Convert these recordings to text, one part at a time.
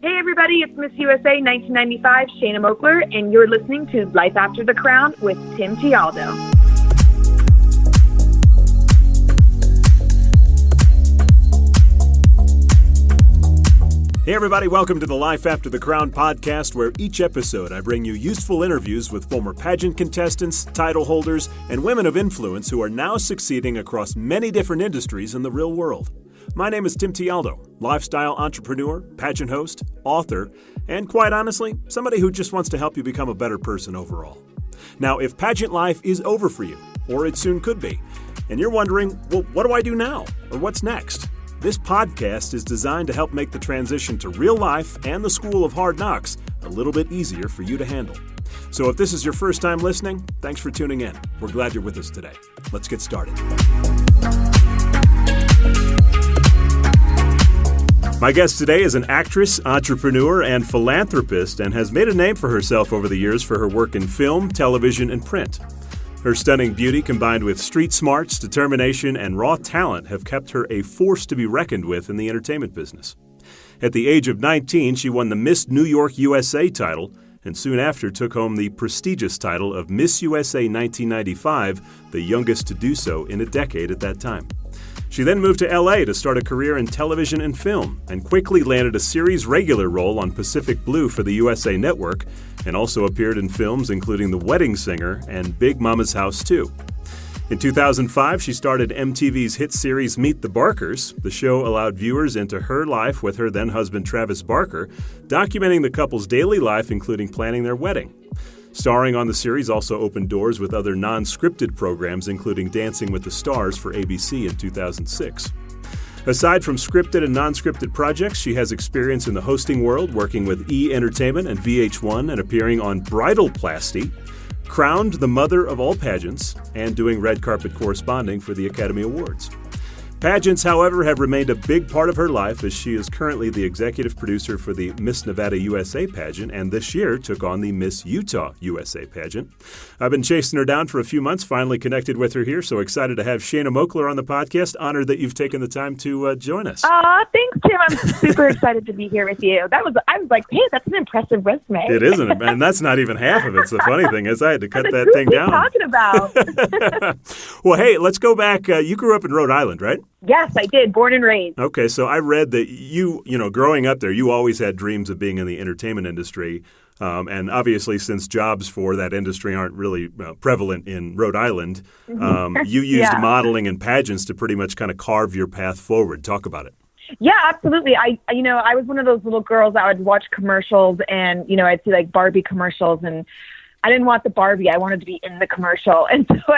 Hey everybody, it's Miss USA 1995, Shanna Moakler, and you're listening to Life After the Crown with Tim Tialdo. Hey everybody, welcome to the Life After the Crown podcast, where each episode I bring you useful interviews with former pageant contestants, title holders, and women of influence who are now succeeding across many different industries in the real world. My name is Tim Tialdo, lifestyle entrepreneur, pageant host, author, and quite honestly, somebody who just wants to help you become a better person overall. Now, if pageant life is over for you, or it soon could be, and you're wondering, well, what do I do now? Or what's next? This podcast is designed to help make the transition to real life and the school of hard knocks a little bit easier for you to handle. So if this is your first time listening, thanks for tuning in. We're glad you're with us today. Let's get started. My guest today is an actress, entrepreneur, and philanthropist, and has made a name for herself over the years for her work in film, television, and print. Her stunning beauty combined with street smarts, determination, and raw talent have kept her a force to be reckoned with in the entertainment business. At the age of 19, she won the Miss New York USA title, and soon after took home the prestigious title of Miss USA 1995, the youngest to do so in a decade at that time. She then moved to LA to start a career in television and film, and quickly landed a series regular role on Pacific Blue for the USA Network, and also appeared in films including The Wedding Singer and Big Mama's House 2. In 2005, she started MTV's hit series Meet the Barkers. The show allowed viewers into her life with her then-husband Travis Barker, documenting the couple's daily life, including planning their wedding. Starring on the series also opened doors with other non-scripted programs, including Dancing with the Stars for ABC in 2006. Aside from scripted and non-scripted projects, she has experience in the hosting world, working with E! Entertainment and VH1 and appearing on Bridalplasty, crowned the Mother of All Pageants, and doing red carpet corresponding for the Academy Awards. Pageants, however, have remained a big part of her life, as she is currently the executive producer for the Miss Nevada USA pageant, and this year took on the Miss Utah USA pageant. I've been chasing her down for a few months, finally connected with her here, so excited to have Shanna Moakler on the podcast. Honored that you've taken the time to join us. Thanks, Tim. I'm super excited to be here with you. I was like, hey, that's an impressive resume. It isn't, and that's not even half of it. The funny thing is I had to cut that thing down. What are you talking about? Well, hey, let's go back. You grew up in Rhode Island, right? Yes, I did. Born and raised. Okay, so I read that you growing up there, you always had dreams of being in the entertainment industry. And obviously, since jobs for that industry aren't really prevalent in Rhode Island, you used modeling and pageants to pretty much kind of carve your path forward. Talk about it. Yeah, absolutely. I was one of those little girls that would watch commercials, and, I'd see like Barbie commercials, and I didn't want the Barbie. I wanted to be in the commercial. And so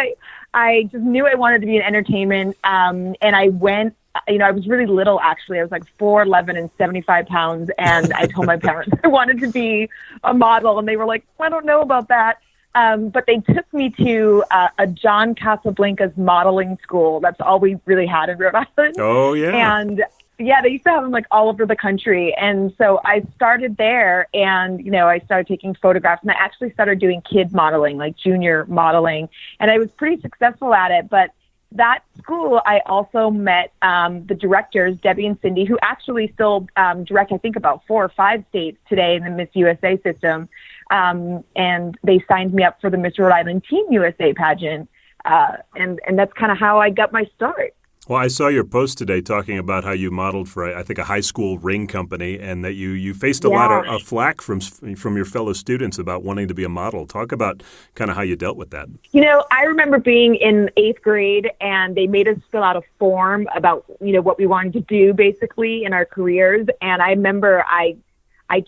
I just knew I wanted to be in entertainment. And I went, I was really little, actually. I was like 4'11" and 75 pounds. And I told my parents I wanted to be a model. And they were like, I don't know about that. But they took me to a John Casablancas modeling school. That's all we really had in Rhode Island. Oh, yeah. And yeah, they used to have them like all over the country. And so I started there, and, I started taking photographs, and I actually started doing kid modeling, like junior modeling. And I was pretty successful at it. But that school, I also met the directors, Debbie and Cindy, who actually still direct, I think, about 4 or 5 states today in the Miss USA system. And they signed me up for the Miss Rhode Island Teen USA pageant. And that's kind of how I got my start. Well, I saw your post today talking about how you modeled for, I think, a high school ring company, and that you faced a lot of flack from your fellow students about wanting to be a model. Talk about kind of how you dealt with that. I remember being in 8th grade, and they made us fill out a form about, what we wanted to do, basically, in our careers. And I remember I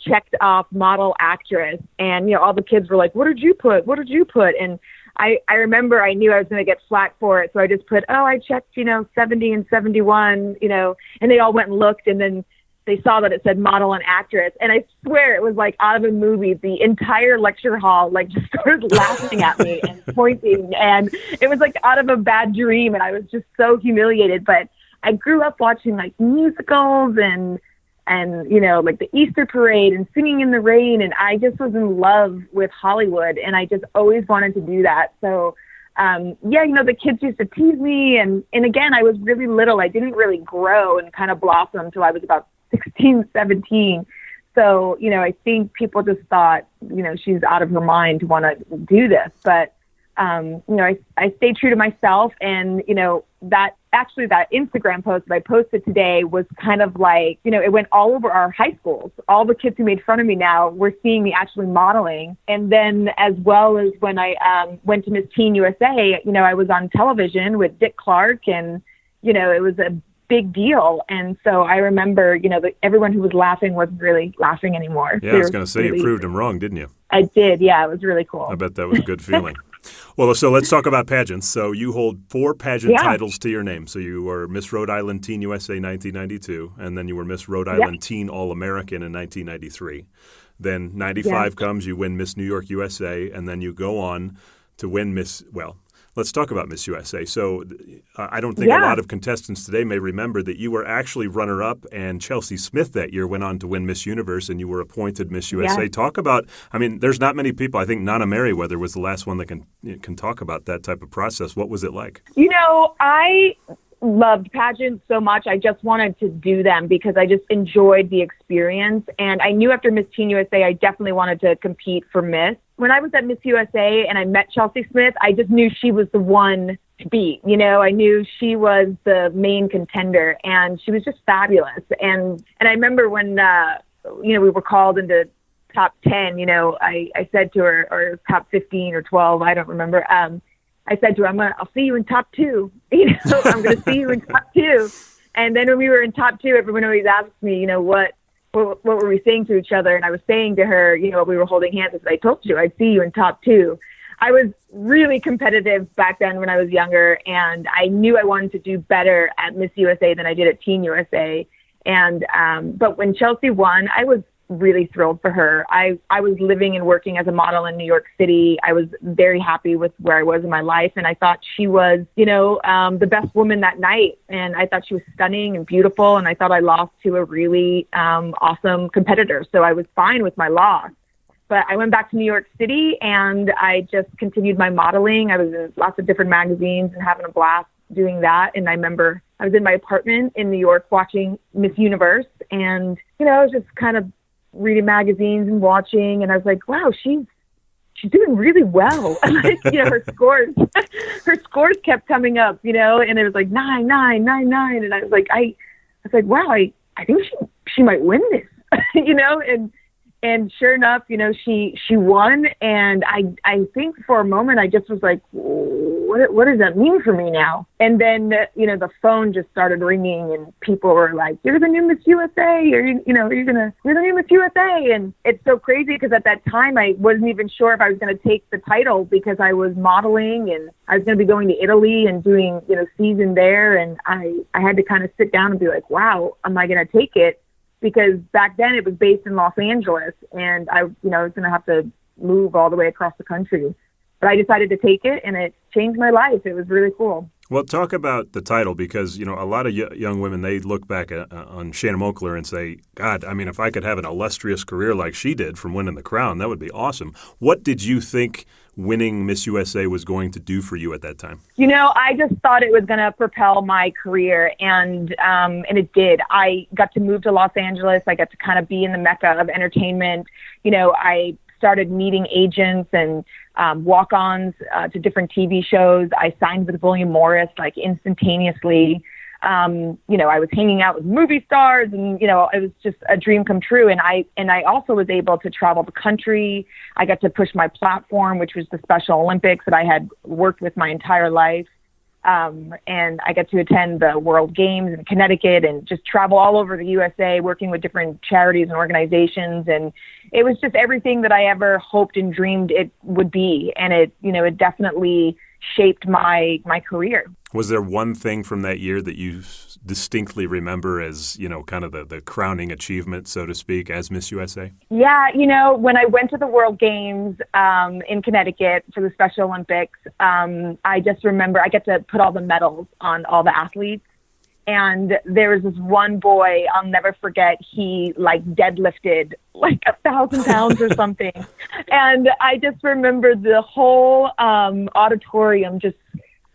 checked off model, actress, and, all the kids were like, what did you put? What did you put? And I remember I knew I was going to get flack for it. So I just put, I checked, 70 and 71, and they all went and looked, and then they saw that it said model and actress. And I swear it was like out of a movie. The entire lecture hall, just started laughing at me and pointing. And it was like out of a bad dream. And I was just so humiliated. But I grew up watching musicals and like the Easter parade and Singing in the Rain. And I just was in love with Hollywood, and I just always wanted to do that. So, the kids used to tease me. And again, I was really little. I didn't really grow and kind of blossom until I was about 16, 17. So, I think people just thought, she's out of her mind to want to do this. But, I stayed true to myself. And, that Instagram post that I posted today was kind of like, it went all over our high schools. All the kids who made fun of me now were seeing me actually modeling. And then as well as when I went to Miss Teen USA, I was on television with Dick Clark, and, it was a big deal. And so I remember, everyone who was laughing wasn't really laughing anymore. Yeah, I was going to say, you proved them wrong, didn't you? I did. Yeah, it was really cool. I bet that was a good feeling. Well, so let's talk about pageants. So you hold 4 pageant titles to your name. So you were Miss Rhode Island Teen USA 1992, and then you were Miss Rhode Island Teen All-American in 1993. Then 95 comes, you win Miss New York USA, and then you go on to win let's talk about Miss USA. So I don't think a lot of contestants today may remember that you were actually runner-up, and Chelsea Smith that year went on to win Miss Universe, and you were appointed Miss USA. Talk about, there's not many people. I think Nana Merriweather was the last one that can talk about that type of process. What was it like? I loved pageants so much. I just wanted to do them because I just enjoyed the experience. And I knew after Miss Teen USA, I definitely wanted to compete for Miss. When I was at Miss USA and I met Chelsea Smith, I just knew she was the one to beat. I knew she was the main contender, and she was just fabulous. And I remember when, we were called into top 10, I said to her, or top 15 or 12, I don't remember. I said to her, I'll see you in top 2. I'm going to see you in top 2. And then when we were in top 2, everyone always asked me, what were we saying to each other? And I was saying to her, we were holding hands. I told you I'd see you in top 2. I was really competitive back then when I was younger, and I knew I wanted to do better at Miss USA than I did at Teen USA. And but when Chelsea won, I was really thrilled for her. I was living and working as a model in New York City. I was very happy with where I was in my life, and I thought she was, the best woman that night. And I thought she was stunning and beautiful, and I thought I lost to a really awesome competitor. So I was fine with my loss. But I went back to New York City, and I just continued my modeling. I was in lots of different magazines and having a blast doing that. And I remember I was in my apartment in New York watching Miss Universe, and, I was just kind of reading magazines and watching, and I was like, wow, she's doing really well. Her scores kept coming up, and it was like 9, 9, 9, 9. And I was like, wow, I think she might win this, and sure enough, she won. And I think for a moment, I just was like, what does that mean for me now? And then, the phone just started ringing, and people were like, you're the new Miss USA, or, you're the new Miss USA. And it's so crazy because at that time, I wasn't even sure if I was going to take the title because I was modeling, and I was going to be going to Italy and doing, season there. And I had to kind of sit down and be like, wow, am I going to take it? Because back then it was based in Los Angeles, and I was going to have to move all the way across the country. But I decided to take it, and it changed my life. It was really cool. Well, talk about the title, because, a lot of young women, they look back on Shanna Moakler and say, God, if I could have an illustrious career like she did from winning the crown, that would be awesome. What did you think winning Miss USA was going to do for you at that time? I just thought it was going to propel my career, and it did. I got to move to Los Angeles. I got to kind of be in the mecca of entertainment. I started meeting agents and walk-ons to different TV shows. I signed with William Morris like instantaneously. I was hanging out with movie stars, and it was just a dream come true. And I also was able to travel the country. I got to push my platform, which was the Special Olympics that I had worked with my entire life. And I got to attend the World Games in Connecticut and just travel all over the USA, working with different charities and organizations. And it was just everything that I ever hoped and dreamed it would be. And it definitely shaped my career. Was there one thing from that year that you distinctly remember as, kind of the crowning achievement, so to speak, as Miss USA? Yeah, when I went to the World Games in Connecticut for the Special Olympics, I just remember I get to put all the medals on all the athletes. And there was this one boy, I'll never forget, he deadlifted 1,000 pounds or something. And I just remember the whole auditorium just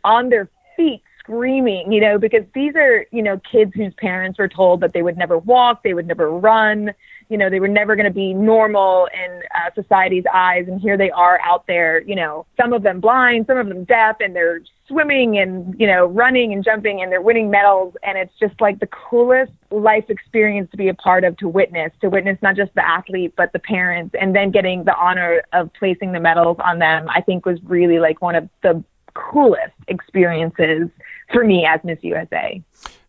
on their feet screaming, because these are, kids whose parents were told that they would never walk, they would never run, they were never going to be normal in society's eyes. And here they are out there, some of them blind, some of them deaf, and they're swimming and, running and jumping, and they're winning medals. And it's just like the coolest life experience to be a part of, to witness not just the athlete, but the parents, and then getting the honor of placing the medals on them, I think was really like one of the coolest experiences for me as Miss USA.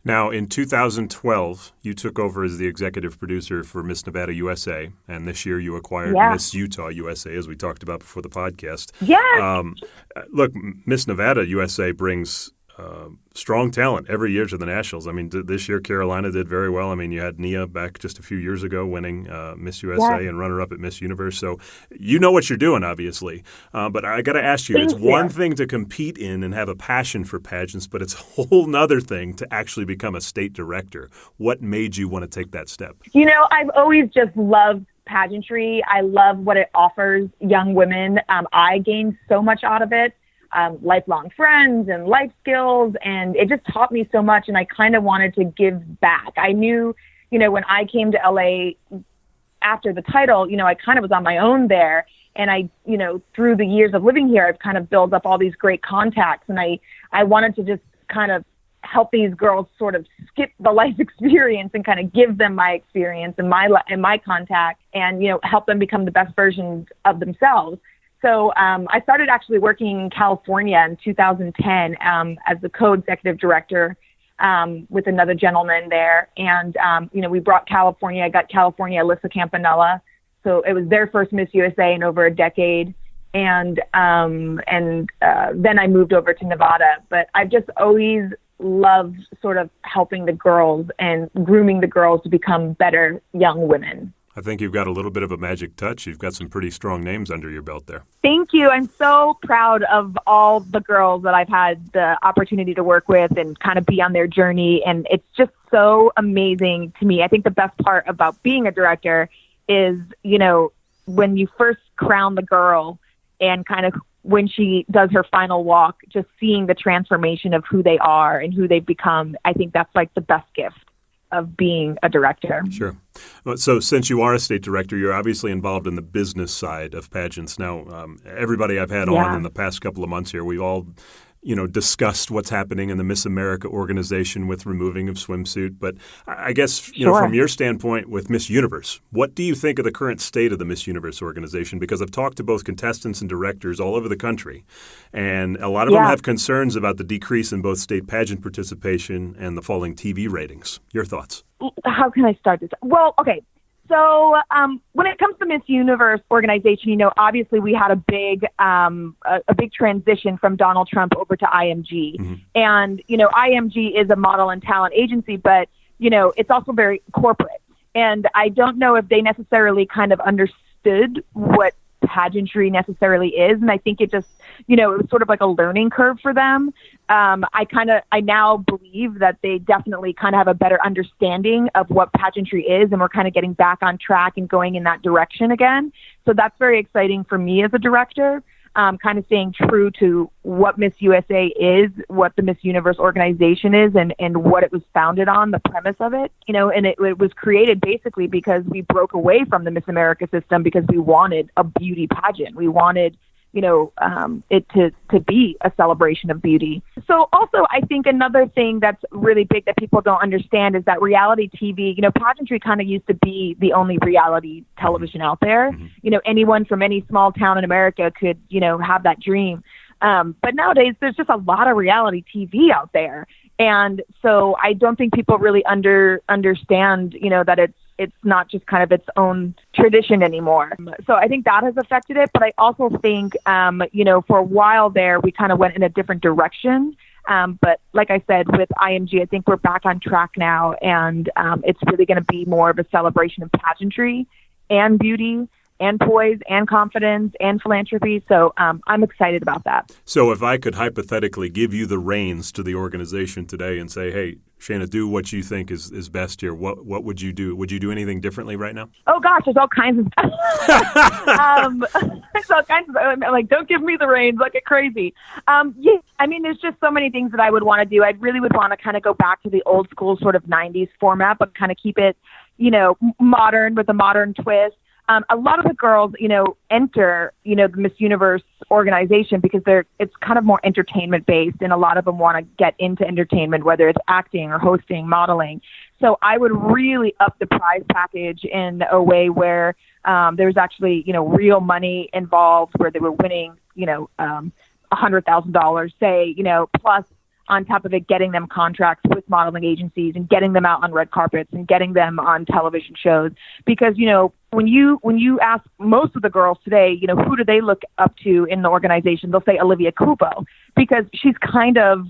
Now, in 2012, you took over as the executive producer for Miss Nevada USA, and this year you acquired Miss Utah USA, as we talked about before the podcast. Yeah. Look, Miss Nevada USA brings strong talent every year to the Nationals. I mean, this year Carolina did very well. I mean, you had Nia back just a few years ago winning Miss USA and runner-up at Miss Universe. So you know what you're doing, obviously. But I got to ask you, it's one thing to compete in and have a passion for pageants, but it's a whole nother thing to actually become a state director. What made you want to take that step? I've always just loved pageantry. I love what it offers young women. I gained so much out of it. Lifelong friends and life skills, and it just taught me so much, and I kind of wanted to give back. I knew, when I came to LA after the title, I kind of was on my own there, and I, through the years of living here, I've kind of built up all these great contacts, and I wanted to just kind of help these girls sort of skip the life experience and kind of give them my experience and my contact, and, help them become the best versions of themselves. So I started actually working in California in 2010 as the co-executive director with another gentleman there. And, we brought California. I got California Alyssa Campanella. So it was their first Miss USA in over a decade. And then I moved over to Nevada. But I've just always loved sort of helping the girls and grooming the girls to become better young women. I think you've got a little bit of a magic touch. You've got some pretty strong names under your belt there. Thank you. I'm so proud of all the girls that I've had the opportunity to work with and kind of be on their journey. And it's just so amazing to me. I think the best part about being a director is, when you first crown the girl and kind of when she does her final walk, just seeing the transformation of who they are and who they've become. I think that's like the best gift of being a director. Sure. So since you are a state director, you're obviously involved in the business side of pageants. Now, everybody I've had on in the past couple of months here, we've all, discussed what's happening in the Miss America organization with removing of swimsuit. But I guess, from your standpoint with Miss Universe, what do you think of the current state of the Miss Universe organization? Because I've talked to both contestants and directors all over the country, and a lot of them have concerns about the decrease in both state pageant participation and the falling TV ratings. Your thoughts? How can I start this? Well, okay. So when it comes to Miss Universe organization, obviously we had a big transition from Donald Trump over to IMG. Mm-hmm. And, IMG is a model and talent agency, but, it's also very corporate. And I don't know if they necessarily kind of understood what pageantry necessarily is. And I think it just, it was sort of like a learning curve for them. I now believe that they definitely kind of have a better understanding of what pageantry is, and we're kind of getting back on track and going in that direction again. So that's very exciting for me as a director, kind of staying true to what Miss USA is, what the Miss Universe organization is, and what it was founded on, the premise of it, and it was created basically because we broke away from the Miss America system because we wanted a beauty pageant. We wanted it to be a celebration of beauty. So also, I think another thing that's really big that people don't understand is that reality TV, pageantry kind of used to be the only reality television out there. Mm-hmm. Anyone from any small town in America could, have that dream. But nowadays, there's just a lot of reality TV out there. And so I don't think people really understand, that it's not just kind of its own tradition anymore. So I think that has affected it. But I also think, for a while there, we kind of went in a different direction. But like I said, with IMG, I think we're back on track now. And it's really going to be more of a celebration of pageantry and beauty. and poise and confidence and philanthropy. So I'm excited about that. So if I could hypothetically give you the reins to the organization today and say, hey, Shanna, do what you think is best here, what would you do? Would you do anything differently right now? Oh, gosh, there's all kinds of stuff. There's all kinds of I'm like, don't give me the reins like a crazy. Yeah, I mean, there's just so many things that I would want to do. I really would want to kind of go back to the old school sort of 90s format, but kind of keep it, modern with a modern twist. A lot of the girls, enter, the Miss Universe organization because it's kind of more entertainment based, and a lot of them want to get into entertainment, whether it's acting or hosting, modeling. So I would really up the prize package in a way where there's actually, real money involved, where they were winning, $100,000, say, plus on top of it, getting them contracts with modeling agencies and getting them out on red carpets and getting them on television shows. Because, when you ask most of the girls today, who do they look up to in the organization? They'll say Olivia Cupo, because she's kind of,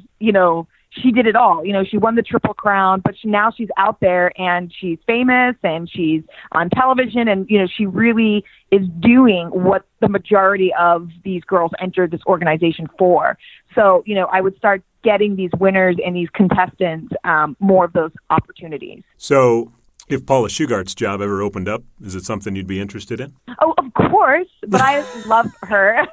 she did it all. She won the Triple Crown, but now she's out there and she's famous and she's on television, and, she really is doing what the majority of these girls entered this organization for. So, I would start getting these winners and these contestants more of those opportunities. So if Paula Shugart's job ever opened up, is it something you'd be interested in? Oh, of course. But I love her.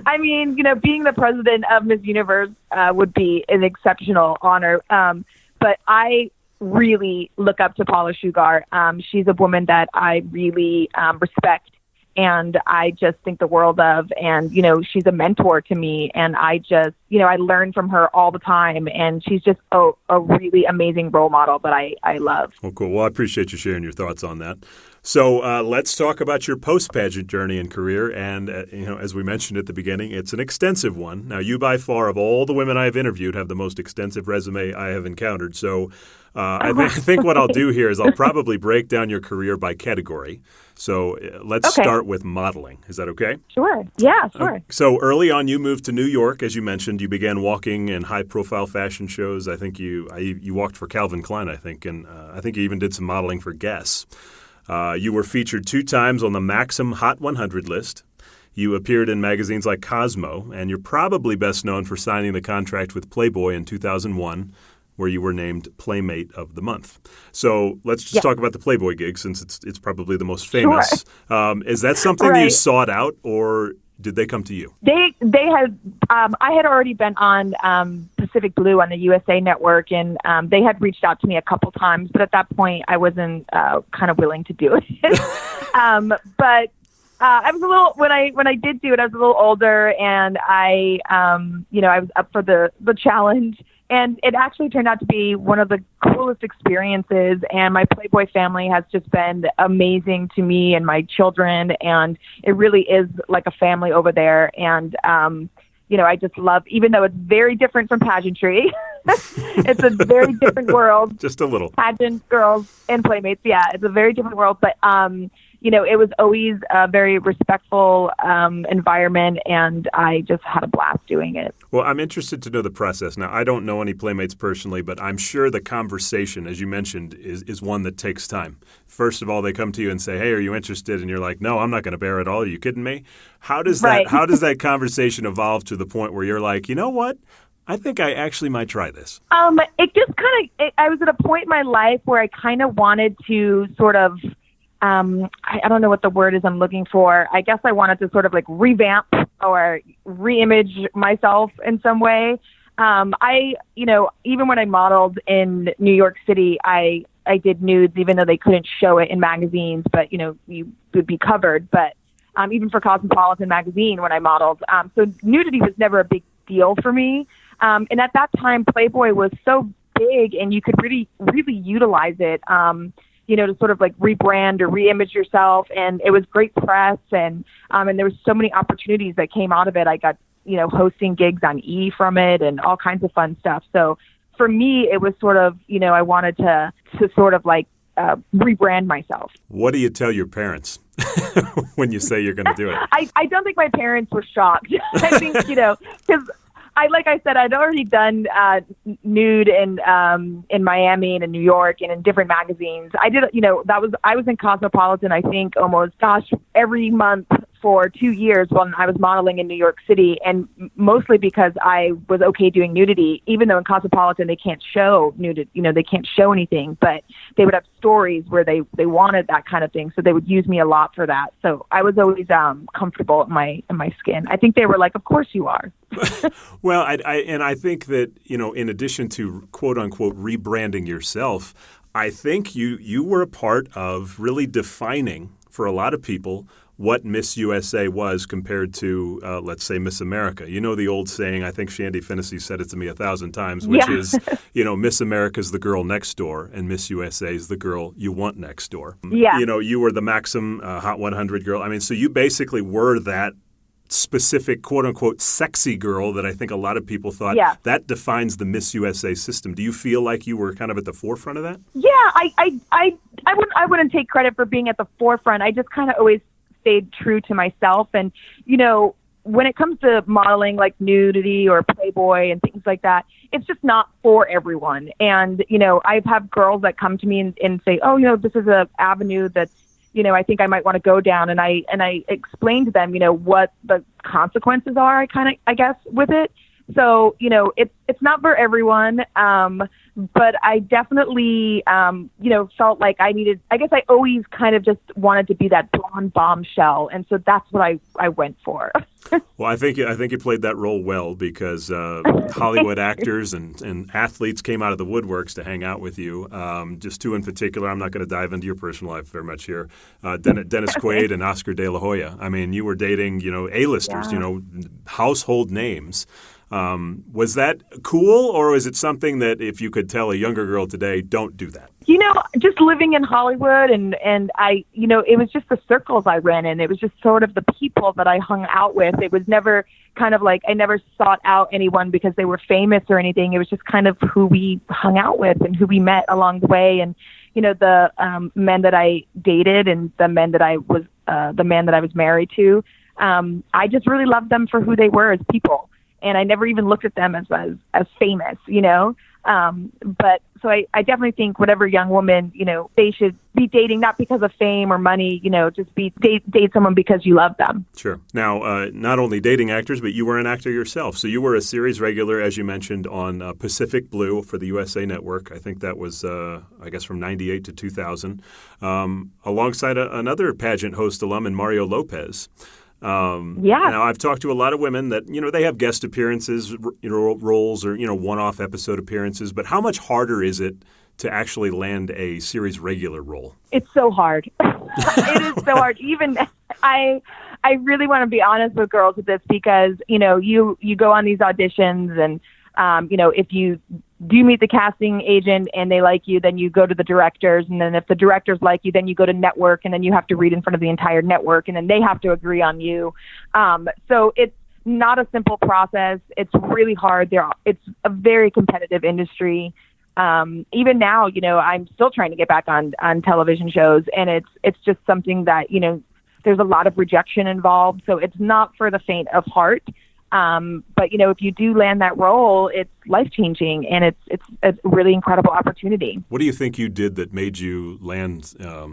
I mean, being the president of Miss Universe would be an exceptional honor. But I really look up to Paula Shugart. She's a woman that I really respect, and I just think the world of, and, she's a mentor to me, and I just, I learn from her all the time, and she's just a really amazing role model that I love. Well, cool. Well, I appreciate you sharing your thoughts on that. So let's talk about your post-pageant journey and career. And, as we mentioned at the beginning, it's an extensive one. Now, you by far, of all the women I've interviewed, have the most extensive resume I have encountered. So I think what I'll do here is I'll probably break down your career by category. So let's start with modeling. Is that okay? Sure. Yeah, sure. So early on, you moved to New York. As you mentioned, you began walking in high-profile fashion shows. I think you walked for Calvin Klein, I think, and I think you even did some modeling for Guess. You were featured 2 times on the Maxim Hot 100 list. You appeared in magazines like Cosmo, and you're probably best known for signing the contract with Playboy in 2001, where you were named Playmate of the Month. So let's just talk about the Playboy gig, since it's probably the most famous. Sure. Is that something you sought out, or did they come to you? They had. I had already been on Pacific Blue on the USA Network, and they had reached out to me a couple times, but at that point I wasn't kind of willing to do it. But I was a little, when I did do it, I was a little older, and I was up for the challenge. And it actually turned out to be one of the coolest experiences. And my Playboy family has just been amazing to me and my children. And it really is like a family over there. And, I just love, even though it's very different from pageantry, it's a very different world. Just a little. Pageant girls and Playmates. Yeah, it's a very different world. But, it was always a very respectful environment, and I just had a blast doing it. Well, I'm interested to know the process. Now, I don't know any Playmates personally, but I'm sure the conversation, as you mentioned, is one that takes time. First of all, they come to you and say, hey, are you interested? And you're like, no, I'm not going to bear it all. Are you kidding me? How does that conversation evolve to the point where you're like, you know what? I think I actually might try this. It just I was at a point in my life where I kind of wanted to sort of, I don't know what the word is I'm looking for. I guess I wanted to sort of like revamp or reimage myself in some way. Even when I modeled in New York City, I did nudes, even though they couldn't show it in magazines, but, you would be covered. But even for Cosmopolitan magazine, when I modeled, so nudity was never a big deal for me. And at that time, Playboy was so big, and you could really, really utilize it, to sort of like rebrand or reimage yourself. And it was great press, and there was so many opportunities that came out of it. I got, hosting gigs on E! from it and all kinds of fun stuff. So for me, it was sort of, I wanted to sort of like rebrand myself. What do you tell your parents when you say you're going to do it? I don't think my parents were shocked. I think, because like I said, I'd already done nude in Miami and in New York and in different magazines. I did, I was in Cosmopolitan, I think almost, every month for 2 years when I was modeling in New York City, and mostly because I was okay doing nudity, even though in Cosmopolitan they can't show nudity, they can't show anything, but they would have stories where they wanted that kind of thing, so they would use me a lot for that. So I was always comfortable in my skin. I think they were like, "Of course you are." Well, I think that, in addition to quote unquote rebranding yourself, I think you were a part of really defining for a lot of people what Miss USA was compared to, let's say, Miss America. You know the old saying, I think Shandy Finnessy said it to me 1,000 times, which is, Miss America's the girl next door and Miss USA is the girl you want next door. Yeah. You were the Maxim Hot 100 girl. I mean, so you basically were that specific, quote-unquote, sexy girl that I think a lot of people thought that defines the Miss USA system. Do you feel like you were kind of at the forefront of that? Yeah, I wouldn't take credit for being at the forefront. I just kind of always stayed true to myself. And, when it comes to modeling like nudity or Playboy and things like that, it's just not for everyone. And, I've had girls that come to me and say, oh, this is a avenue that's, I think I might want to go down. And I explain to them, what the consequences are, I guess, with it. So, it's not for everyone. But I definitely, felt like I always kind of just wanted to be that blonde bombshell. And so that's what I went for. Well, I think you played that role well because Hollywood actors and athletes came out of the woodworks to hang out with you. Just two in particular. I'm not going to dive into your personal life very much here. Dennis Quaid and Oscar De La Hoya. I mean, you were dating, A-listers, household names. Was that cool, or is it something that if you could tell a younger girl today, don't do that? Just living in Hollywood and I, it was just the circles I ran in. It was just sort of the people that I hung out with. It was never kind of like I never sought out anyone because they were famous or anything. It was just kind of who we hung out with and who we met along the way. And, the men that I dated and the men that I was, the man that I was married to, I just really loved them for who they were as people. And I never even looked at them as famous, But so I definitely think whatever young woman, they should be dating not because of fame or money, just date someone because you love them. Sure. Now, not only dating actors, but you were an actor yourself. So you were a series regular, as you mentioned, on Pacific Blue for the USA Network. I think that was, from 98 to 2000, alongside another pageant host alum in Mario Lopez. Now, I've talked to a lot of women that, they have guest appearances, roles or, one-off episode appearances. But how much harder is it to actually land a series regular role? It's so hard. It is so hard. Even I really want to be honest with girls with this because, you go on these auditions and, if you do meet the casting agent and they like you, then you go to the directors. And then if the directors like you, then you go to network and then you have to read in front of the entire network and then they have to agree on you. So it's not a simple process. It's really hard. It's a very competitive industry. Even now, I'm still trying to get back on television shows and it's just something that, there's a lot of rejection involved. So it's not for the faint of heart. But if you do land that role, it's life-changing and it's a really incredible opportunity. What do you think you did that made you land a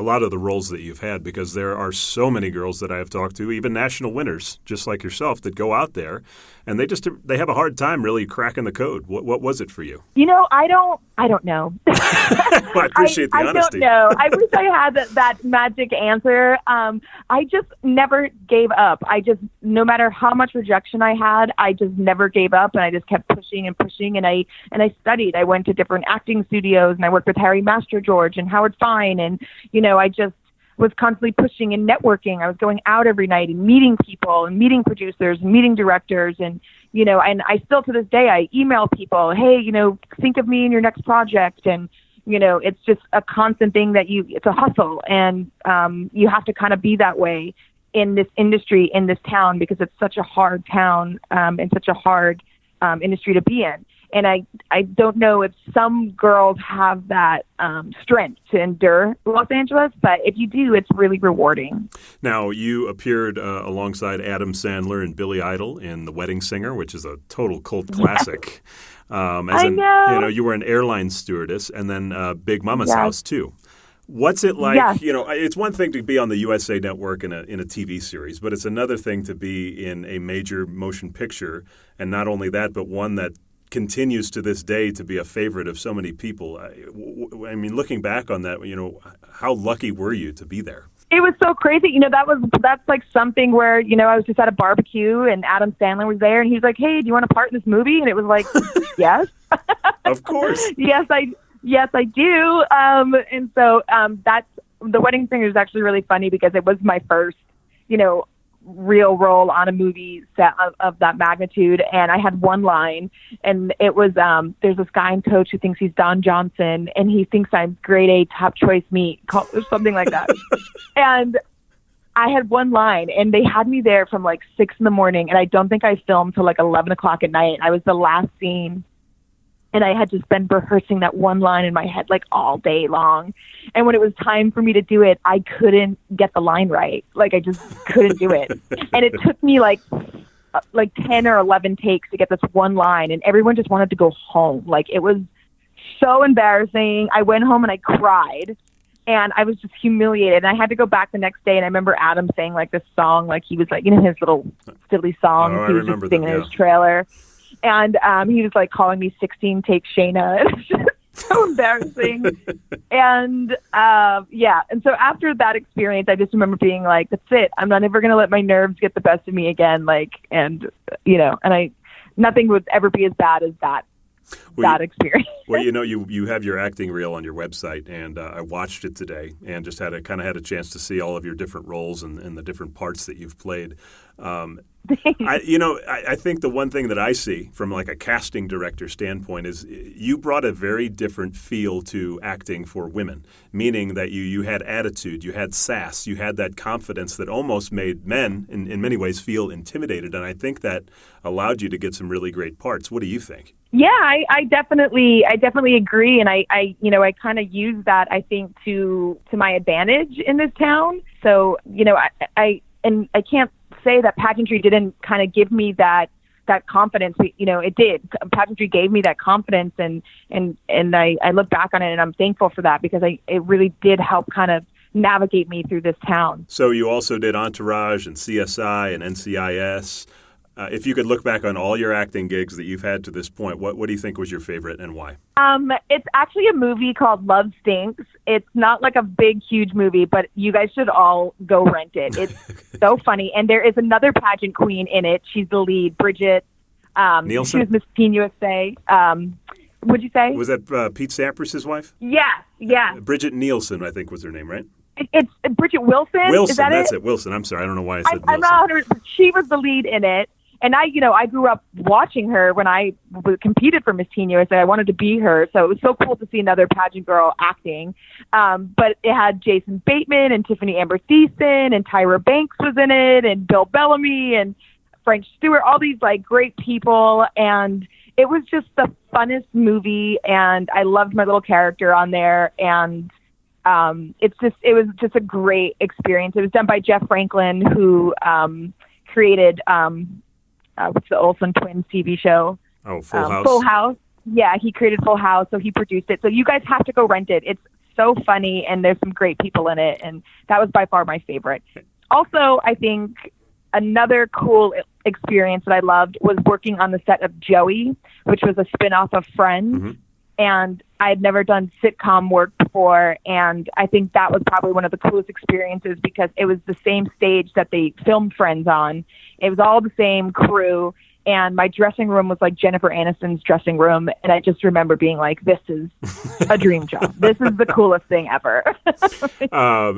lot of the roles that you've had? Because there are so many girls that I have talked to, even national winners, just like yourself, that go out there and they have a hard time really cracking the code. What was it for you? I don't know. Well, I appreciate the honesty. I don't know. I wish I had that magic answer. I just never gave up. No matter how much rejection I had, I just never gave up and I just kept pushing and pushing and I studied. I went to different acting studios and I worked with Harry Master George and Howard Fine and I just was constantly pushing and networking. I was going out every night and meeting people and meeting producers and meeting directors and and I still to this day I email people, hey, think of me in your next project and it's just a constant thing that it's a hustle and you have to kind of be that way in this industry, in this town, because it's such a hard town and such a hard industry to be in. And I don't know if some girls have that strength to endure Los Angeles, but if you do, it's really rewarding. Now, you appeared alongside Adam Sandler and Billy Idol in The Wedding Singer, which is a total cult classic. I know. You were an airline stewardess, and then Big Mama's Yes. House too. What's it like? Yes. It's one thing to be on the USA Network in a TV series, but it's another thing to be in a major motion picture, and not only that, but one that continues to this day to be a favorite of so many people. I mean, looking back on that, how lucky were you to be there? It was so crazy. That's like something where, I was just at a barbecue and Adam Sandler was there and he was like, "Hey, do you want a part in this movie?" And it was like, yes. Of course. Yes, I do. And so that's The Wedding Singer is actually really funny because it was my first, real role on a movie set of that magnitude. And I had one line, and it was, there's this guy in Coach who thinks he's Don Johnson, and he thinks I'm grade A top choice meat, or something like that. And I had one line, and they had me there from like 6 a.m, and I don't think I filmed till like 11 o'clock at night. I was the last scene. And I had just been rehearsing that one line in my head like all day long. And when it was time for me to do it, I couldn't get the line right. Like I just couldn't do it. And it took me like 10 or 11 takes to get this one line. And everyone just wanted to go home. Like it was so embarrassing. I went home and I cried. And I was just humiliated. And I had to go back the next day. And I remember Adam saying like this song, like he was like, his little silly song. Oh, he was just singing in his trailer. And he was like calling me 16 take Shanna. It was just so embarrassing. And and so after that experience, I just remember being like, that's it. I'm not ever going to let my nerves get the best of me again. Nothing would ever be as bad as that experience. Well, you have your acting reel on your website, and I watched it today and just had a chance to see all of your different roles and the different parts that you've played. I think the one thing that I see from like a casting director standpoint is you brought a very different feel to acting for women, meaning that you had attitude, you had sass, you had that confidence that almost made men in many ways feel intimidated. And I think that allowed you to get some really great parts. What do you think? Yeah, I definitely agree. And I kind of use that, I think, to my advantage in this town. So, I can't say that pageantry didn't kind of give me that confidence. It did. Pageantry gave me that confidence, and I look back on it and I'm thankful for that because it really did help kind of navigate me through this town. So you also did Entourage and CSI and NCIS. If you could look back on all your acting gigs that you've had to this point, what do you think was your favorite and why? It's actually a movie called Love Stinks. It's not like a big, huge movie, but you guys should all go rent it. It's so funny. And there is another pageant queen in it. She's the lead, Bridget. Nielsen? She was Miss Teen USA. What'd you say? Was that Pete Sampras's wife? Yeah. Bridget Nielsen, I think was her name, right? It's Bridget Wilson. Wilson, is that that's it? Wilson. I'm sorry, I don't know why I said I'm Nielsen. not. She was the lead in it. And I grew up watching her when I competed for Miss Teen USA. I wanted to be her. So it was so cool to see another pageant girl acting. But it had Jason Bateman and Tiffany Amber Thiessen and Tyra Banks was in it and Bill Bellamy and Frank Stewart, all these like great people. And it was just the funnest movie. And I loved my little character on there. And it was just a great experience. It was done by Jeff Franklin, who created what's the Olsen Twins TV show? Oh, Full House. Full House. Yeah, he created Full House, so he produced it. So you guys have to go rent it. It's so funny, and there's some great people in it, and that was by far my favorite. Also, I think another cool experience that I loved was working on the set of Joey, which was a spinoff of Friends. Mm-hmm. And I had never done sitcom work before, and I think that was probably one of the coolest experiences because it was the same stage that they filmed Friends on. It was all the same crew, and my dressing room was like Jennifer Aniston's dressing room, and I just remember being like, this is a dream job. This is the coolest thing ever.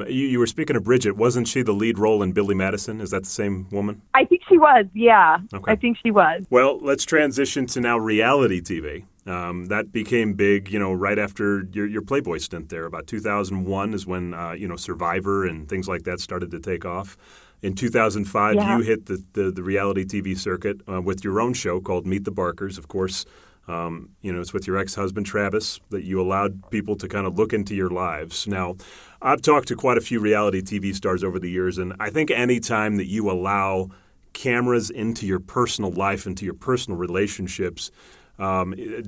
You were speaking of Bridget. Wasn't she the lead role in Billy Madison? Is that the same woman? I think she was, yeah. Okay. I think she was. Well, let's transition to now reality TV. That became big, right after your Playboy stint there. About 2001 is when, Survivor and things like that started to take off. In 2005, you hit the reality TV circuit with your own show called Meet the Barkers, of course, It's with your ex-husband, Travis, that you allowed people to kind of look into your lives. Now, I've talked to quite a few reality TV stars over the years, and I think any time that you allow cameras into your personal life, into your personal relationships,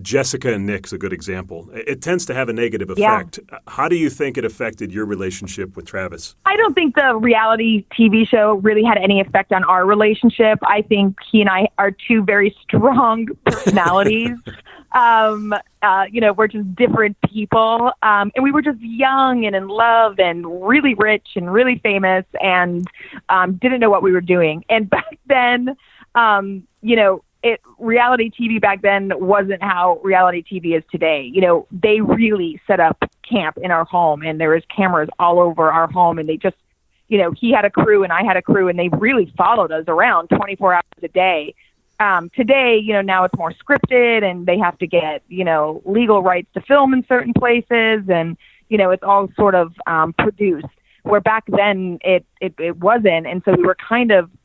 Jessica and Nick's a good example. It tends to have a negative effect. Yeah. How do you think it affected your relationship with Travis? I don't think the reality TV show really had any effect on our relationship. I think he and I are two very strong personalities. We're just different people. And we were just young and in love and really rich and really famous and didn't know what we were doing. And back then, reality TV back then wasn't how reality TV is today. They really set up camp in our home, and there was cameras all over our home, and they just, he had a crew and I had a crew, and they really followed us around 24 hours a day. Today, now it's more scripted, and they have to get, legal rights to film in certain places, and, it's all sort of produced. Where back then it wasn't. And so we were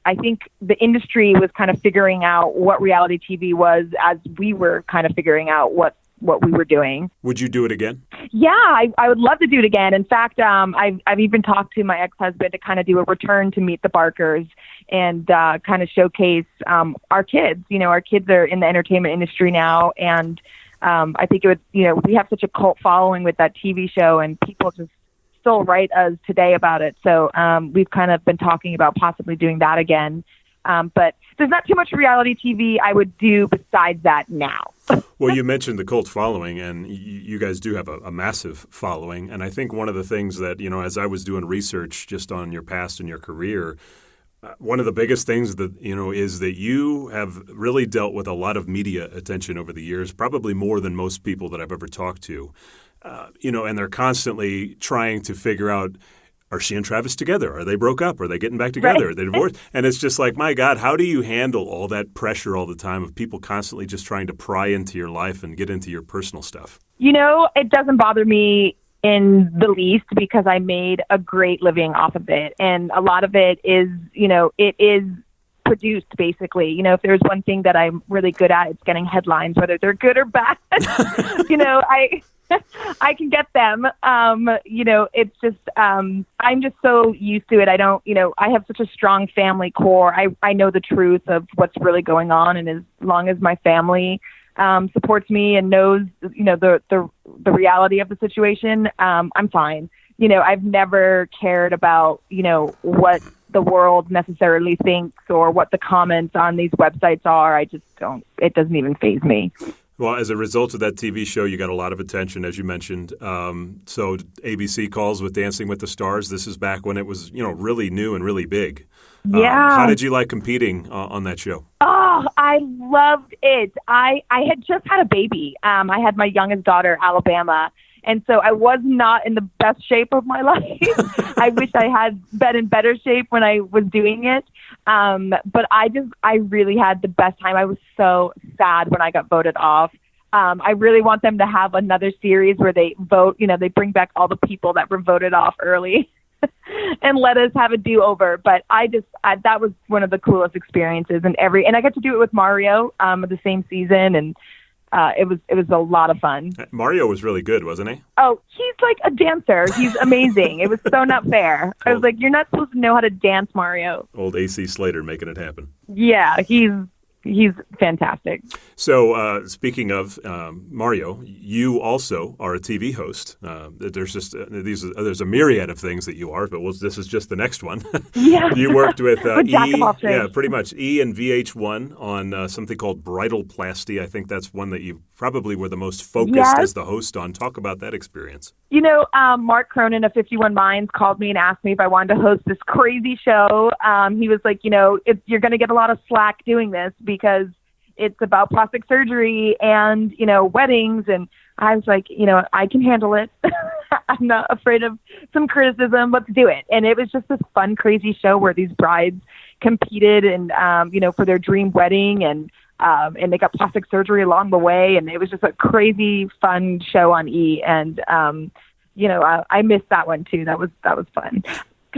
I think the industry was kind of figuring out what reality TV was as we were kind of figuring out what we were doing. Would you do it again? Yeah, I would love to do it again. In fact, I've even talked to my ex-husband to kind of do a return to Meet the Barkers and kind of showcase our kids. Our kids are in the entertainment industry now. And I think it would, we have such a cult following with that TV show, and people just still write us today about it. So we've kind of been talking about possibly doing that again. But there's not too much reality TV I would do besides that now. Well, you mentioned the cult following, and you guys do have a massive following. And I think one of the things that, as I was doing research just on your past and your career, one of the biggest things that, is that you have really dealt with a lot of media attention over the years, probably more than most people that I've ever talked to. And they're constantly trying to figure out, are she and Travis together? Are they broke up? Are they getting back together? Right. Are they divorced? And it's just like, my God, how do you handle all that pressure all the time of people constantly just trying to pry into your life and get into your personal stuff? It doesn't bother me in the least because I made a great living off of it. And a lot of it is, it is produced basically. If there's one thing that I'm really good at, it's getting headlines, whether they're good or bad. I can get them. It's just, I'm just so used to it. I don't, I have such a strong family core. I know the truth of what's really going on. And as long as my family, supports me and knows, the reality of the situation, I'm fine. I've never cared about, what the world necessarily thinks or what the comments on these websites are. I just don't, it doesn't even faze me. Well, as a result of that TV show, you got a lot of attention, as you mentioned. So ABC calls with Dancing with the Stars. This is back when it was, really new and really big. Yeah. How did you like competing on that show? Oh, I loved it. I had just had a baby. I had my youngest daughter, Alabama. And so I was not in the best shape of my life. I wish I had been in better shape when I was doing it. But I really had the best time. I was so sad when I got voted off. I really want them to have another series where they vote, they bring back all the people that were voted off early and let us have a do-over. But that was one of the coolest experiences. And I got to do it with Mario the same season, and it was a lot of fun. Mario was really good, wasn't he? Oh, he's like a dancer. He's amazing. It was so not fair. I was like, you're not supposed to know how to dance, Mario. Old AC Slater making it happen. Yeah, he's fantastic. So speaking of Mario, you also are a TV host. There's just there's a myriad of things that you are, but this is just the next one. Yeah. You worked with Jack of all trades. Yeah, pretty much E and VH1 on something called Bridalplasty. I think that's one that you probably were the most focused as the host on. Talk about that experience. Mark Cronin of 51 Minds called me and asked me if I wanted to host this crazy show. He was like, you're going to get a lot of slack doing this because it's about plastic surgery and, weddings. And I was like, I can handle it. I'm not afraid of some criticism. Let's do it. And it was just this fun, crazy show where these brides competed and, for their dream wedding and they got plastic surgery along the way. And it was just a crazy, fun show on E. And, I missed that one too. That was fun.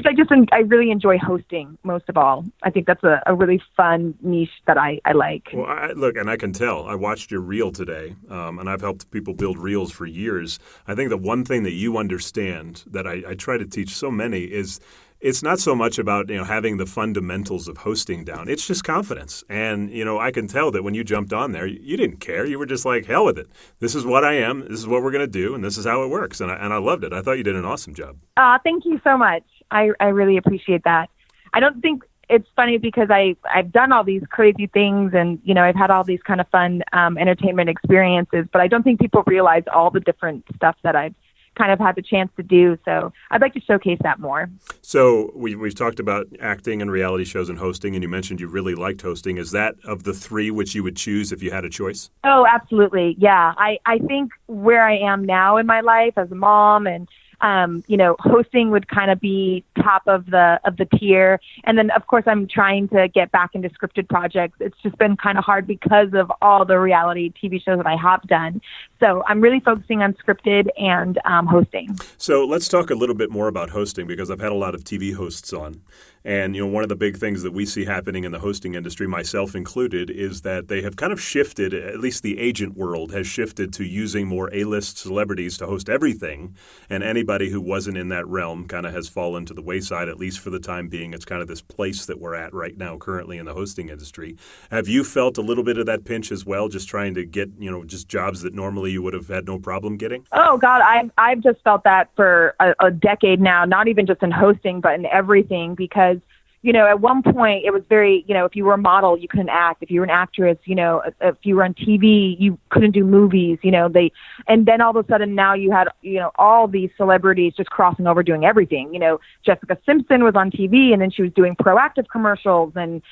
I really enjoy hosting most of all. I think that's a really fun niche that I like. Well, look, and I can tell. I watched your reel today, and I've helped people build reels for years. I think the one thing that you understand that I try to teach so many is it's not so much about having the fundamentals of hosting down. It's just confidence. And I can tell that when you jumped on there, you didn't care. You were just like, hell with it. This is what I am. This is what we're going to do, and this is how it works. And I loved it. I thought you did an awesome job. Thank you so much. I really appreciate that. I don't think it's funny because I've done all these crazy things and I've had all these kind of fun entertainment experiences, but I don't think people realize all the different stuff that I've kind of had the chance to do. So I'd like to showcase that more. So we've talked about acting and reality shows and hosting, and you mentioned you really liked hosting. Is that of the three which you would choose if you had a choice? Oh, absolutely. Yeah. I think where I am now in my life as a mom and hosting would kind of be top of the tier. And then, of course, I'm trying to get back into scripted projects. It's just been kind of hard because of all the reality TV shows that I have done. So I'm really focusing on scripted and hosting. So let's talk a little bit more about hosting, because I've had a lot of TV hosts on. And, one of the big things that we see happening in the hosting industry, myself included, is that they have kind of shifted, at least the agent world has shifted to using more A-list celebrities to host everything. And anybody who wasn't in that realm kind of has fallen to the wayside, at least for the time being. It's kind of this place that we're at right now currently in the hosting industry. Have you felt a little bit of that pinch as well, just trying to get, just jobs that normally you would have had no problem getting? Oh, God, I've just felt that for a decade now, not even just in hosting, but in everything, because at one point it was very, if you were a model, you couldn't act. If you were an actress, if you were on TV, you couldn't do movies, and then all of a sudden now you had, all these celebrities just crossing over doing everything. Jessica Simpson was on TV and then she was doing Proactive commercials and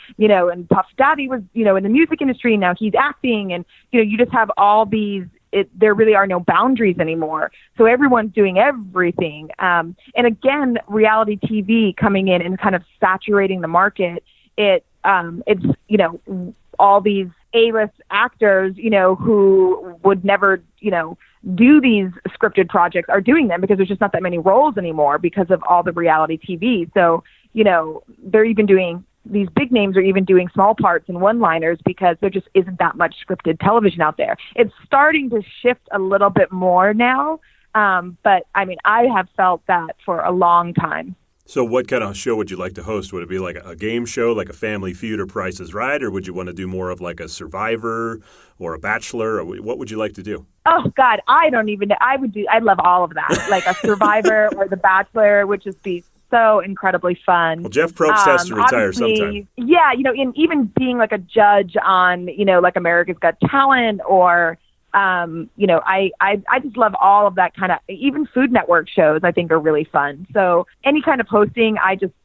Puff Daddy was, in the music industry. Now he's acting and, you just have all these, there really are no boundaries anymore. So everyone's doing everything. And again, reality TV coming in and kind of saturating the market. It's, all these A-list actors, who would never, do these scripted projects are doing them because there's just not that many roles anymore because of all the reality TV. So, they're even doing, these big names are even doing small parts and one-liners because there just isn't that much scripted television out there. It's starting to shift a little bit more now, but I have felt that for a long time. So what kind of show would you like to host? Would it be like a game show, like a Family Feud or Price is Right, or would you want to do more of like a Survivor or a Bachelor? Or what would you like to do? Oh, God, I don't even know. I'd love all of that, like a Survivor or The Bachelor, would just be so incredibly fun. Well, Jeff Probst has to retire sometime. Yeah, in even being like a judge on, like America's Got Talent or, I just love all of that kind of, even Food Network shows I think are really fun. So any kind of hosting,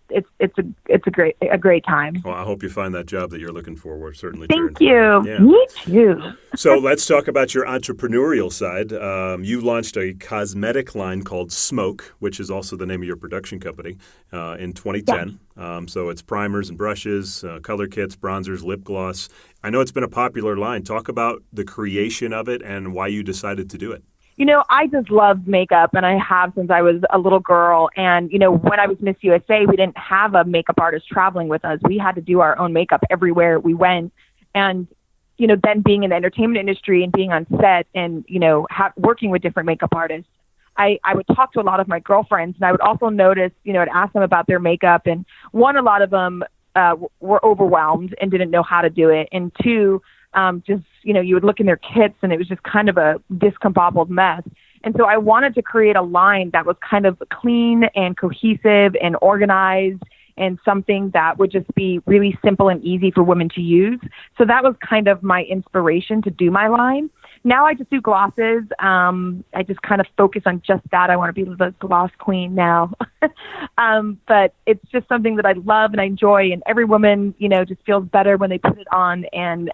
it's a great time. Well, I hope you find that job that you're looking for. We're certainly Thank you. Yeah. Me too. So let's talk about your entrepreneurial side. You launched a cosmetic line called Smoke, which is also the name of your production company, in 2010. Yeah. So it's primers and brushes, color kits, bronzers, lip gloss. I know it's been a popular line. Talk about the creation of it and why you decided to do it. I just love makeup, and I have since I was a little girl. And, when I was Miss USA, we didn't have a makeup artist traveling with us. We had to do our own makeup everywhere we went. And, then being in the entertainment industry and being on set and, working with different makeup artists, I would talk to a lot of my girlfriends, and I would also notice, I'd ask them about their makeup. And one, a lot of them were overwhelmed and didn't know how to do it. And two, you would look in their kits and it was just kind of a discombobbled mess. And so I wanted to create a line that was kind of clean and cohesive and organized and something that would just be really simple and easy for women to use. So that was kind of my inspiration to do my line. Now I just do glosses. I just kind of focus on just that. I want to be the gloss queen now. But it's just something that I love and I enjoy, and every woman, just feels better when they put it on, and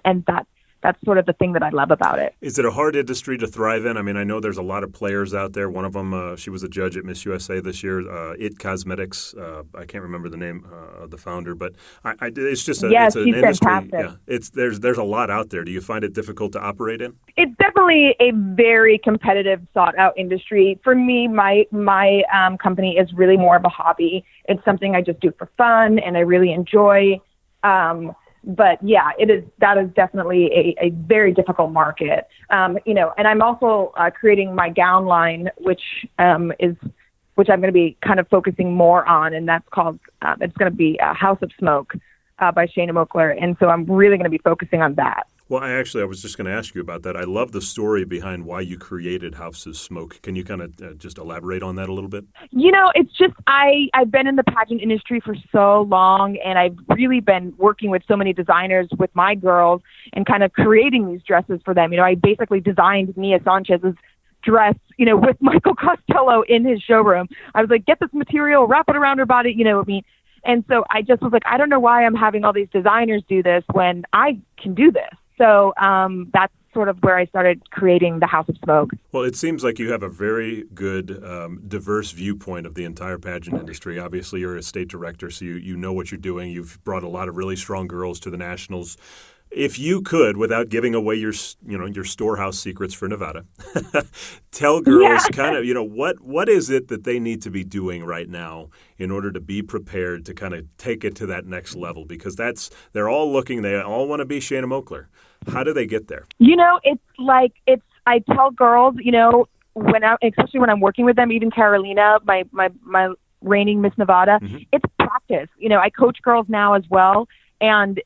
that's sort of the thing that I love about it. Is it a hard industry to thrive in? I mean, I know there's a lot of players out there. One of them, she was a judge at Miss USA this year, It Cosmetics. I can't remember the name of the founder, but it's just it's an industry. Fantastic. Yeah, there's a lot out there. Do you find it difficult to operate in? It's definitely a very competitive, sought-out industry. For me, my company is really more of a hobby. It's something I just do for fun, and I really enjoy. But yeah, that is definitely a very difficult market. And I'm also creating my gown line, which I'm going to be kind of focusing more on, and that's called it's going to be House of Smoke by Shanna Moakler, and so I'm really going to be focusing on that. Well, I was just going to ask you about that. I love the story behind why you created House of Smoke. Can you kind of just elaborate on that a little bit? It's just I've been in the pageant industry for so long, and I've really been working with so many designers with my girls and kind of creating these dresses for them. I basically designed Nia Sanchez's dress, with Michael Costello in his showroom. I was like, get this material, wrap it around her body, And so I just was like, I don't know why I'm having all these designers do this when I can do this. So that's sort of where I started creating the House of Smoke. Well, it seems like you have a very good, diverse viewpoint of the entire pageant industry. Obviously, you're a state director, so you know what you're doing. You've brought a lot of really strong girls to the nationals. If you could, without giving away your storehouse secrets for Nevada, tell girls kind of, what is it that they need to be doing right now in order to be prepared to kind of take it to that next level? Because they're all looking, they all want to be Shanna Moakler. How do they get there? I tell girls, especially when I'm working with them, even Carolina, my reigning Miss Nevada, it's practice. I coach girls now as well. And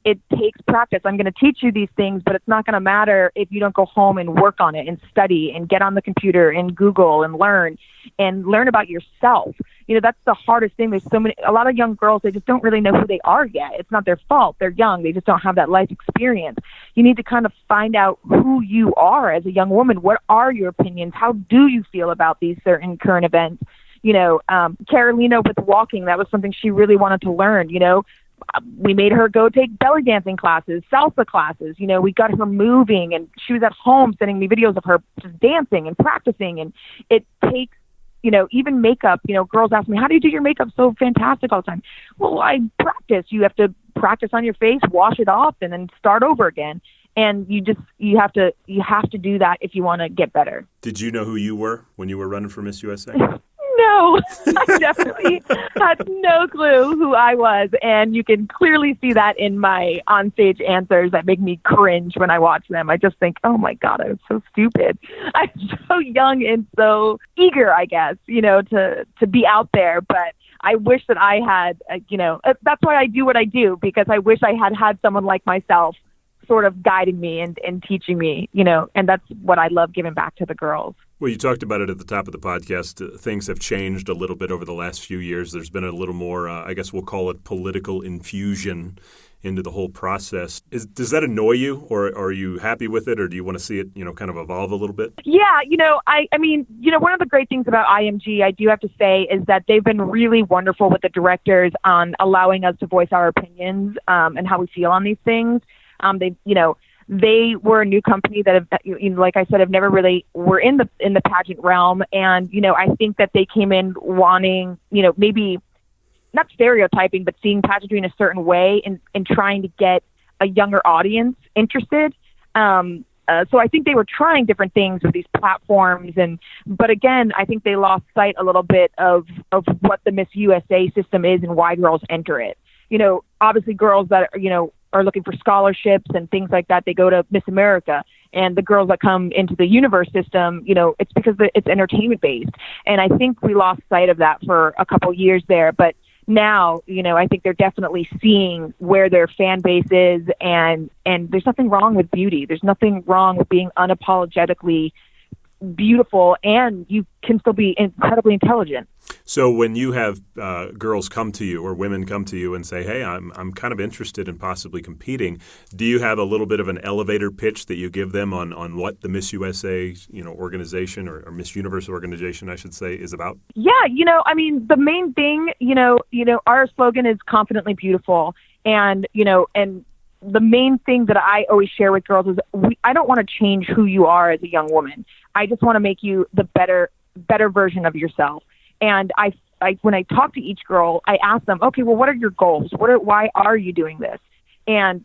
it takes practice. I'm going to teach you these things, but it's not going to matter if you don't go home and work on it and study and get on the computer and Google and learn about yourself. That's the hardest thing. There's a lot of young girls, they just don't really know who they are yet. It's not their fault. They're young. They just don't have that life experience. You need to kind of find out who you are as a young woman. What are your opinions? How do you feel about these certain current events? Carolina with walking, that was something she really wanted to learn, We made her go take belly dancing classes, salsa classes. We got her moving, and she was at home sending me videos of her just dancing and practicing. And it takes, even makeup. Girls ask me, how do you do your makeup so fantastic all the time? Well, I practice. You have to practice on your face, wash it off, and then start over again. And you have to do that if you want to get better. Did you know who you were when you were running for Miss USA? No, I definitely had no clue who I was. And you can clearly see that in my onstage answers that make me cringe when I watch them. I just think, oh, my God, I was so stupid. I'm so young and so eager, I guess, to be out there. But I wish that I had, that's why I do what I do, because I wish I had someone like myself sort of guiding me and teaching me, and that's what I love giving back to the girls. Well, you talked about it at the top of the podcast. Things have changed a little bit over the last few years. There's been a little more, I guess we'll call it political infusion into the whole process. Does that annoy you, or are you happy with it, or do you want to see it, kind of evolve a little bit? Yeah, I mean, one of the great things about IMG, I do have to say, is that they've been really wonderful with the directors on allowing us to voice our opinions and how we feel on these things. They were a new company that, like I said, have never really were in the pageant realm. And, I think that they came in wanting, maybe not stereotyping, but seeing pageantry in a certain way and trying to get a younger audience interested. So I think they were trying different things with these platforms. But again, I think they lost sight a little bit of what the Miss USA system is and why girls enter it. Obviously girls that, are looking for scholarships and things like that, they go to Miss America. And the girls that come into the universe system, it's because it's entertainment based. And I think we lost sight of that for a couple years there. But now, I think they're definitely seeing where their fan base is, and there's nothing wrong with beauty. There's nothing wrong with being unapologetically beautiful, and you can still be incredibly intelligent. So when you have girls come to you or women come to you and say, hey, I'm kind of interested in possibly competing, do you have a little bit of an elevator pitch that you give them on what the Miss USA organization or Miss Universe organization, I should say, is about? Yeah, I mean, the main thing, our slogan is confidently beautiful. And, and the main thing that I always share with girls is I don't want to change who you are as a young woman. I just want to make you the better version of yourself. And I when I talk to each girl, I ask them, okay, well, what are your goals? Why are you doing this? And,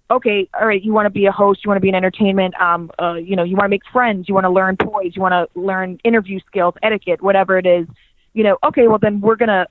okay, all right, you want to be a host, you want to be in entertainment, you want to make friends, you want to learn poise, you want to learn interview skills, etiquette, whatever it is, okay, well then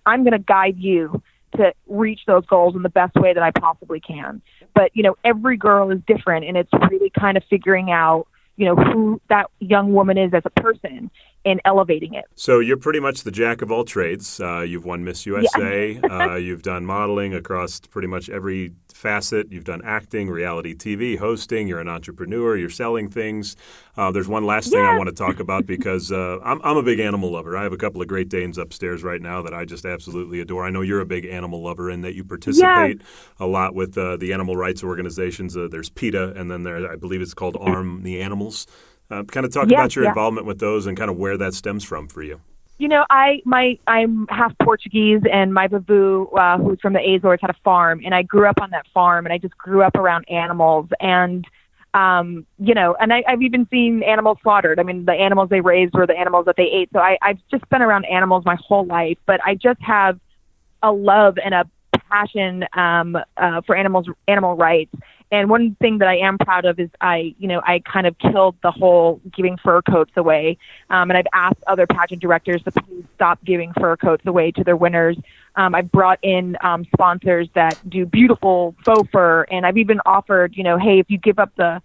I'm going to guide you to reach those goals in the best way that I possibly can. But, every girl is different, and it's really kind of figuring out, who that young woman is as a person and elevating it. So you're pretty much the jack of all trades. You've won Miss USA. Yeah. You've done modeling across pretty much every facet. You've done acting, reality TV, hosting. You're an entrepreneur. You're selling things. There's one last thing I want to talk about because I'm a big animal lover. I have a couple of Great Danes upstairs right now that I just absolutely adore. I know you're a big animal lover and that you participate a lot with the animal rights organizations. There's PETA, and then I believe it's called Arm the Animals. Kind of talk about your involvement with those and kind of where that stems from for you. I'm half Portuguese, and my baboo, who's from the Azores, had a farm, and I grew up on that farm, and I just grew up around animals, and and I've even seen animals slaughtered. I mean, the animals they raised were the animals that they ate. So I've just been around animals my whole life, but I just have a love and a passion for animal rights. And one thing that I am proud of is I kind of killed the whole giving fur coats away. And I've asked other pageant directors to please stop giving fur coats away to their winners. I've brought in sponsors that do beautiful faux fur. And I've even offered, hey, if you give up the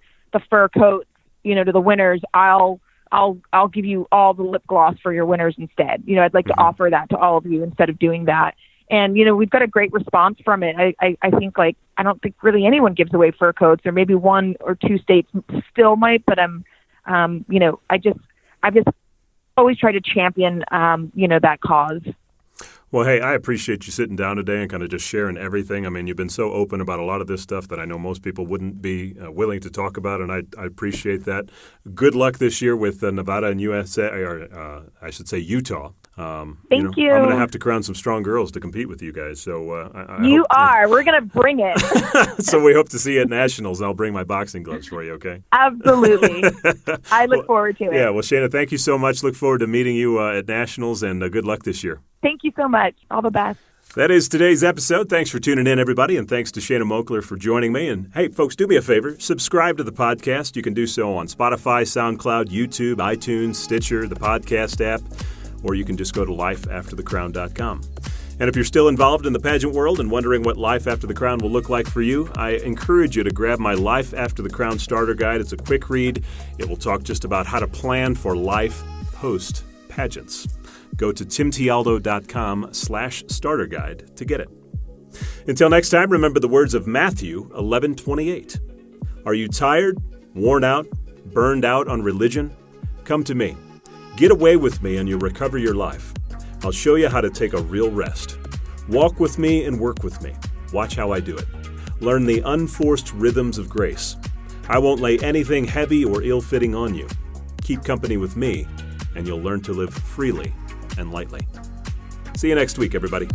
fur coats, to the winners, I'll give you all the lip gloss for your winners instead. I'd like to offer that to all of you instead of doing that. And, we've got a great response from it. I think I don't think really anyone gives away fur coats, or maybe one or two states still might, but I've just always tried to champion, that cause. Well, hey, I appreciate you sitting down today and kind of just sharing everything. I mean, you've been so open about a lot of this stuff that I know most people wouldn't be willing to talk about, and I appreciate that. Good luck this year with Nevada and USA, or I should say Utah. Thank you. I'm going to have to crown some strong girls to compete with you guys. So We're going to bring it. So we hope to see you at Nationals, and I'll bring my boxing gloves for you, okay? Absolutely. I look forward to it. Yeah, well, Shanna, thank you so much. Look forward to meeting you at Nationals, and good luck this year. Thank you so much. All the best. That is today's episode. Thanks for tuning in, everybody, and thanks to Shanna Moakler for joining me. And hey, folks, do me a favor. Subscribe to the podcast. You can do so on Spotify, SoundCloud, YouTube, iTunes, Stitcher, the podcast app, or you can just go to lifeafterthecrown.com. And if you're still involved in the pageant world and wondering what Life After the Crown will look like for you, I encourage you to grab my Life After the Crown starter guide. It's a quick read. It will talk just about how to plan for life post-pageants. Go to timtialdo.com/starter guide to get it. Until next time, remember the words of Matthew 11:28. Are you tired, worn out, burned out on religion? Come to me. Get away with me and you'll recover your life. I'll show you how to take a real rest. Walk with me and work with me. Watch how I do it. Learn the unforced rhythms of grace. I won't lay anything heavy or ill-fitting on you. Keep company with me and you'll learn to live freely and lightly. See you next week, everybody.